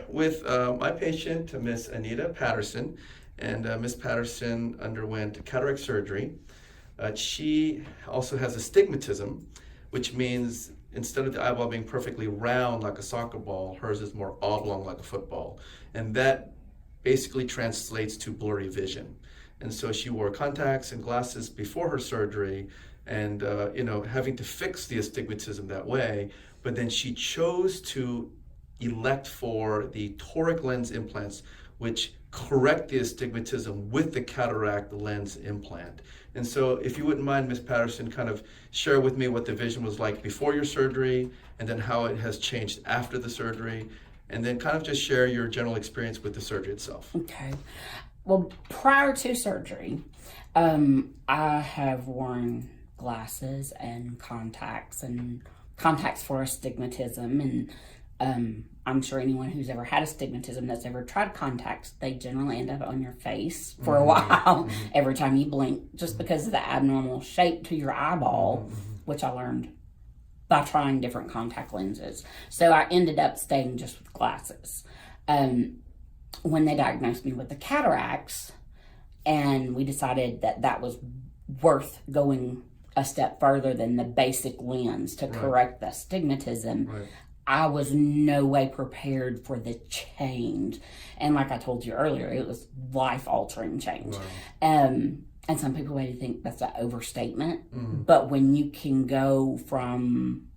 with my patient, Miss Anita Patterson, and Miss Patterson underwent cataract surgery. She also has astigmatism, which means instead of the eyeball being perfectly round like a soccer ball, hers is more oblong like a football. And that basically translates to blurry vision. And so she wore contacts and glasses before her surgery, and having to fix the astigmatism that way. But then she chose to elect for the toric lens implants, which correct the astigmatism with the cataract lens implant. And so if you wouldn't mind, Ms. Patterson, kind of share with me what the vision was like before your surgery, and then how it has changed after the surgery, and then kind of just share your general experience with the surgery itself. Okay. Well, prior to surgery, I have worn glasses and contacts for astigmatism, and I'm sure anyone who's ever had astigmatism that's ever tried contacts, they generally end up on your face for a while every time you blink, just because of the abnormal shape to your eyeball, which I learned by trying different contact lenses. So I ended up staying just with glasses. When they diagnosed me with the cataracts, and we decided that that was worth going a step further than the basic lens to correct the astigmatism, I was no way prepared for the change. And like I told you earlier, it was life-altering change. And some people may think that's an overstatement, but when you can go from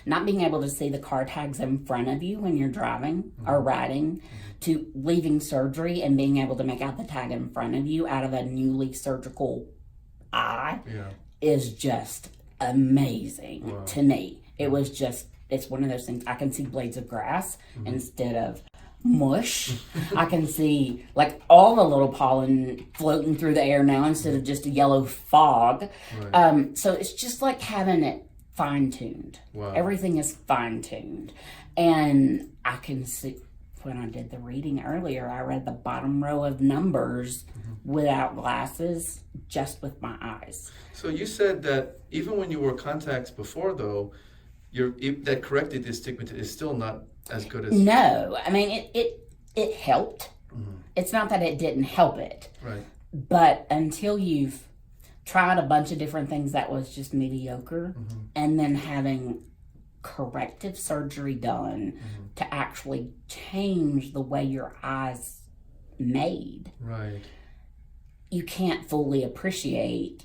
not being able to see the car tags in front of you when you're driving or riding, to leaving surgery and being able to make out the tag in front of you out of a newly surgical eye is just amazing to me. It was just, it's one of those things. I can see blades of grass instead of mush. I can see like all the little pollen floating through the air now instead of just a yellow fog. So it's just like having it fine-tuned. Everything is fine-tuned. And I can see, when I did the reading earlier, I read the bottom row of numbers without glasses, just with my eyes. So you said that even when you wore contacts before, though, that corrected the astigmatism is still not as good as... No, I mean, it helped. It's not that it didn't help it. But until you've tried a bunch of different things that was just mediocre, and then having corrective surgery done to actually change the way your eyes made, you can't fully appreciate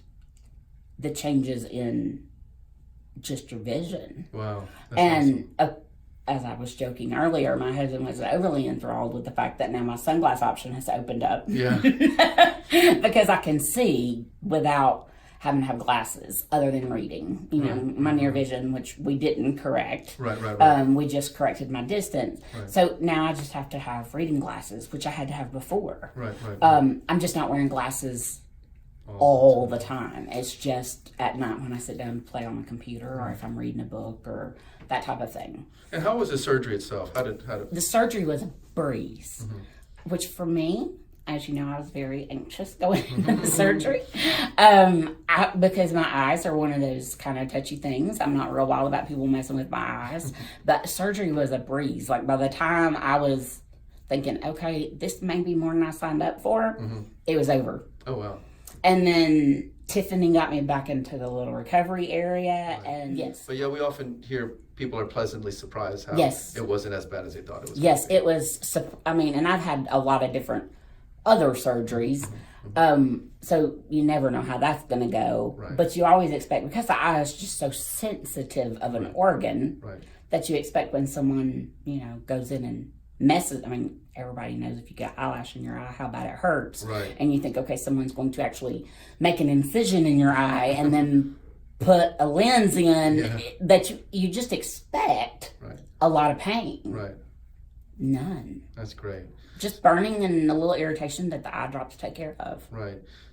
the changes in just your vision. And awesome. As I was joking earlier, my husband was overly enthralled with the fact that now my sunglass option has opened up. Because I can see without having to have glasses other than reading. My near vision, which we didn't correct. We just corrected my distance. So now I just have to have reading glasses, which I had to have before. I'm just not wearing glasses all the time. It's just at night when I sit down and play on the computer, or if I'm reading a book or that type of thing. And how was the surgery itself? How did the surgery was a breeze, which for me, as you know, I was very anxious going into the surgery, because my eyes are one of those kind of touchy things. I'm not real wild about people messing with my eyes, but surgery was a breeze. Like by the time I was thinking, okay, this may be more than I signed up for, it was over. Oh, wow. And then Tiffany got me back into the little recovery area, and But yeah, we often hear people are pleasantly surprised how it wasn't as bad as they thought it was. Yes, it was. I mean, and I've had a lot of different other surgeries, so you never know how that's going to go. But you always expect, because the eye is just so sensitive of an organ, that you expect when someone, goes in and messes. I mean, everybody knows if you got eyelash in your eye, how bad it hurts. And you think, okay, someone's going to actually make an incision in your eye and then put a lens in that you just expect a lot of pain. None. That's great. Just burning and a little irritation that the eye drops take care of.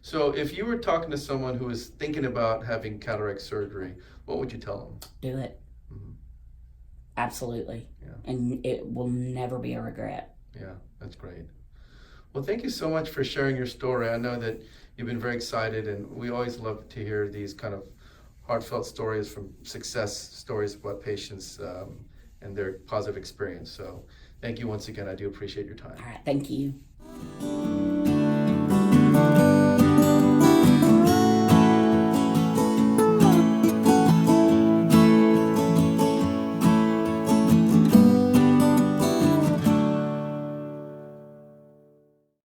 So if you were talking to someone who is thinking about having cataract surgery, what would you tell them? Do it. Absolutely. And it will never be a regret. That's great. Well, thank you so much for sharing your story. I know that you've been very excited, and we always love to hear these kind of heartfelt stories from success stories about patients and their positive experience. So Thank you once again. I do appreciate your time. All right, thank you.